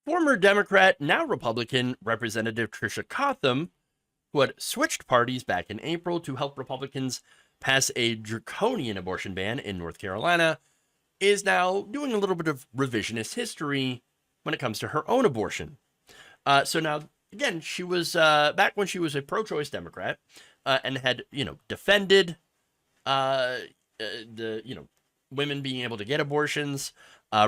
Former Democrat, now Republican, Representative Tricia Cotham, who had switched parties back in April to help Republicans pass a draconian abortion ban in North Carolina, is now doing a little bit of revisionist history when it comes to her own abortion. So now, again, she was back when she was a pro-choice Democrat and had, defended the, women being able to get abortions,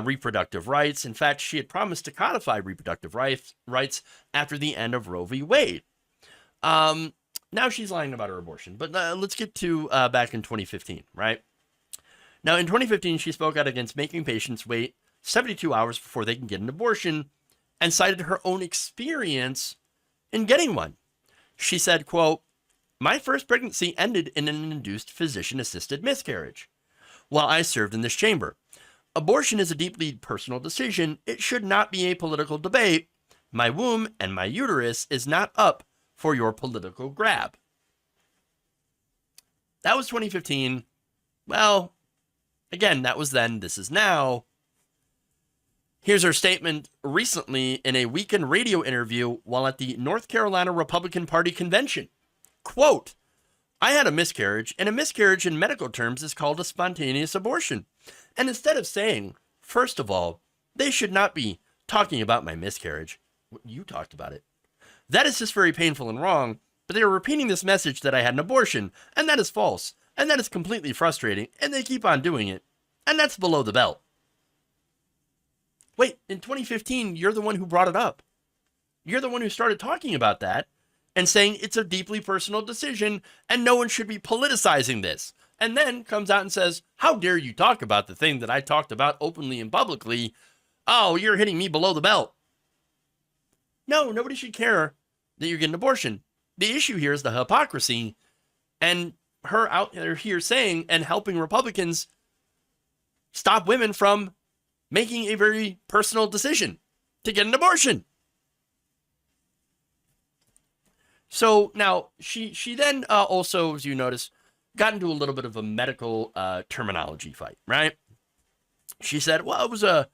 reproductive rights. In fact, she had promised to codify reproductive rights after the end of Roe v. Wade. Now she's lying about her abortion, but let's get to back in 2015, right? Now, in 2015, she spoke out against making patients wait 72 hours before they can get an abortion and cited her own experience in getting one. She said, quote, "My first pregnancy ended in an induced physician-assisted miscarriage while I served in this chamber. Abortion is a deeply personal decision. It should not be a political debate. My womb and my uterus is not up for your political grab." That was 2015. Well, again, that was then, this is now. Here's her statement recently in a weekend radio interview while at the North Carolina Republican Party convention. Quote, "I had a miscarriage, and a miscarriage in medical terms is called a spontaneous abortion. And instead of saying, first of all, they should not be talking about my miscarriage, you talked about it. That is just very painful and wrong, but they are repeating this message that I had an abortion, and that is false, and that is completely frustrating, and they keep on doing it, and that's below the belt." Wait, in 2015, you're the one who brought it up. You're the one who started talking about that and saying it's a deeply personal decision and no one should be politicizing this. And then comes out and says, how dare you talk about the thing that I talked about openly and publicly? Oh, you're hitting me below the belt. No, nobody should care that you're getting an abortion. The issue here is the hypocrisy and her out there here saying and helping Republicans stop women from making a very personal decision to get an abortion. So now she then also, as you notice, got into a little bit of a medical terminology fight, right? She said, well, it was a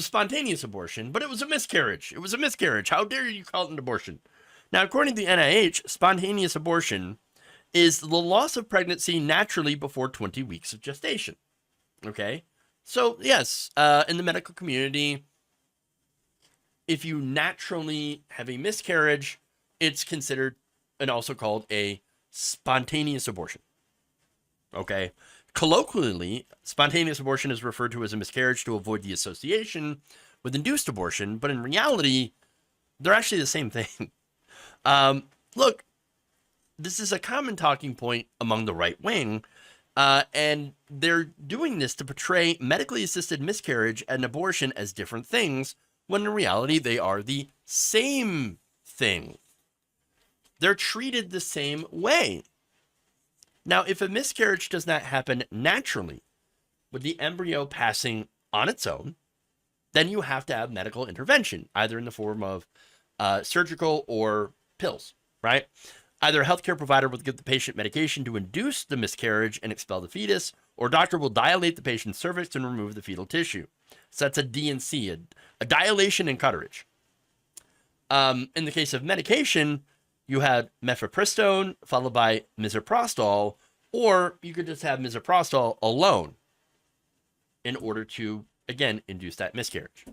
spontaneous abortion, but it was a miscarriage. It was a miscarriage. How dare you call it an abortion? Now, according to the NIH, spontaneous abortion is the loss of pregnancy naturally before 20 weeks of gestation. Okay? So, yes, in the medical community, if you naturally have a miscarriage, it's considered and also called a spontaneous abortion. Okay? Colloquially, spontaneous abortion is referred to as a miscarriage to avoid the association with induced abortion, but in reality, they're actually the same thing. Look, this is a common talking point among the right wing, and they're doing this to portray medically assisted miscarriage and abortion as different things, when in reality, they are the same thing. They're treated the same way. Now, if a miscarriage does not happen naturally, with the embryo passing on its own, then you have to have medical intervention, either in the form of surgical or pills, right? Either a healthcare provider will give the patient medication to induce the miscarriage and expel the fetus, or a doctor will dilate the patient's cervix and remove the fetal tissue. So that's a D&C, a dilation and curettage. In the case of medication, you had mifepristone followed by misoprostol, or you could just have misoprostol alone in order to, again, induce that miscarriage.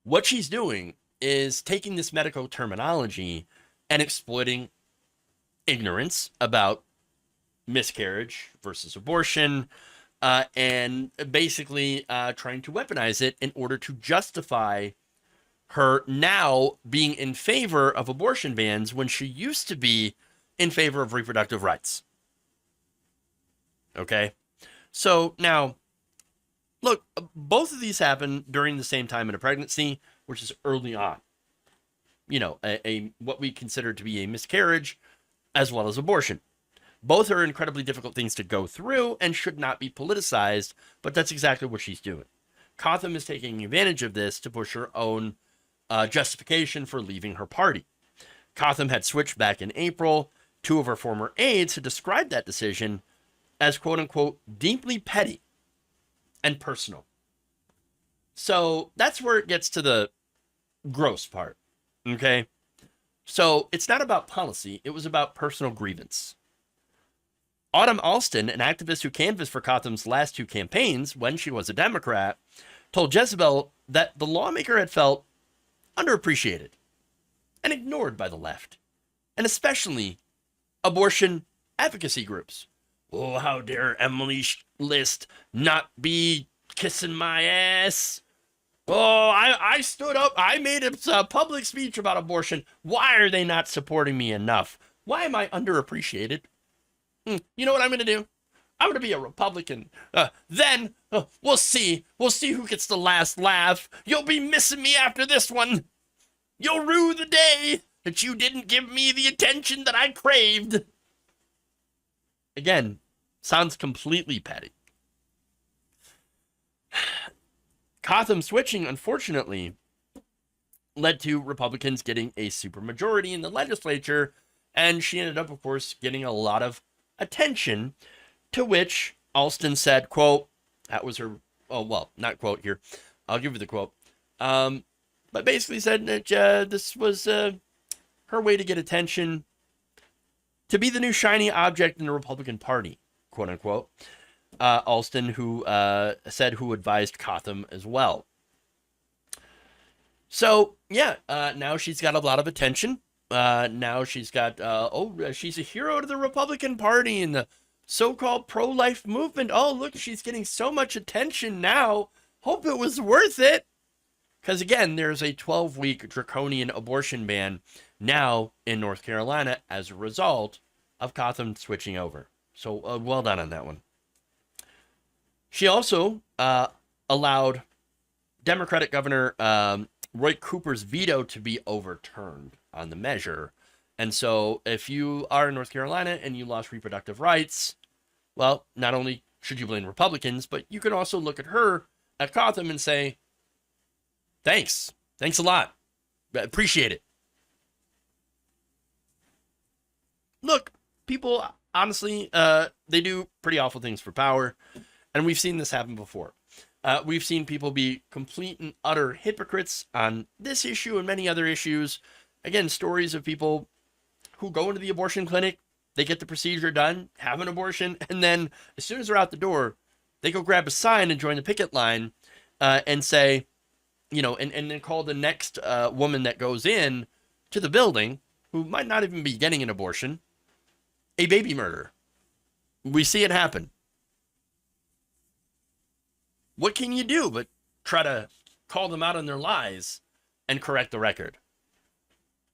What she's doing is taking this medical terminology and exploiting ignorance about miscarriage versus abortion, and basically trying to weaponize it in order to justify her now being in favor of abortion bans when she used to be in favor of reproductive rights. Okay? So now, look, both of these happen during the same time in a pregnancy, which is early on. You know, a what we consider to be a miscarriage, as well as abortion. Both are incredibly difficult things to go through and should not be politicized, but that's exactly what she's doing. Cotham is taking advantage of this to push her own justification for leaving her party. Cotham had switched back in April. Two of her former aides had described that decision as, quote unquote, deeply petty and personal. So that's where it gets to the gross part. Okay. So it's not about policy, it was about personal grievance. Autumn Alston, an activist who canvassed for Cotham's last two campaigns when she was a Democrat, told Jezebel that the lawmaker had felt underappreciated and ignored by the left, and especially abortion advocacy groups. Oh, how dare Emily List not be kissing my ass? Oh, I stood up. I made a public speech about abortion. Why are they not supporting me enough? Why am I underappreciated? You know what I'm going to do? I'm going to be a Republican. Then we'll see. We'll see who gets the last laugh. You'll be missing me after this one. You'll rue the day that you didn't give me the attention that I craved. Again, sounds completely petty. Cotham switching, unfortunately, led to Republicans getting a supermajority in the legislature, and she ended up, of course, getting a lot of attention, to which Alston said, quote, that was her, oh, well, not quote here, I'll give you the quote, but basically said that this was her way to get attention, to be the new shiny object in the Republican Party, quote unquote. Alston, who said who advised Cotham as well. So, yeah, now she's got a lot of attention. Now she's got, she's a hero to the Republican Party and the so-called pro-life movement. Oh, look, she's getting so much attention now. Hope it was worth it. Because, again, there's a 12-week draconian abortion ban now in North Carolina as a result of Cotham switching over. So, well done on that one. She also allowed Democratic Governor Roy Cooper's veto to be overturned on the measure. And so if you are in North Carolina and you lost reproductive rights, well, not only should you blame Republicans, but you can also look at her at Cotham and say, thanks. Thanks a lot. Appreciate it. Look, people, honestly, they do pretty awful things for power. And we've seen this happen before. We've seen people be complete and utter hypocrites on this issue and many other issues. Again, stories of people who go into the abortion clinic, they get the procedure done, have an abortion, and then as soon as they're out the door, they go grab a sign and join the picket line and say, you know, and then call the next woman that goes in to the building, who might not even be getting an abortion, a baby murderer. We see it happen. What can you do but try to call them out on their lies and correct the record?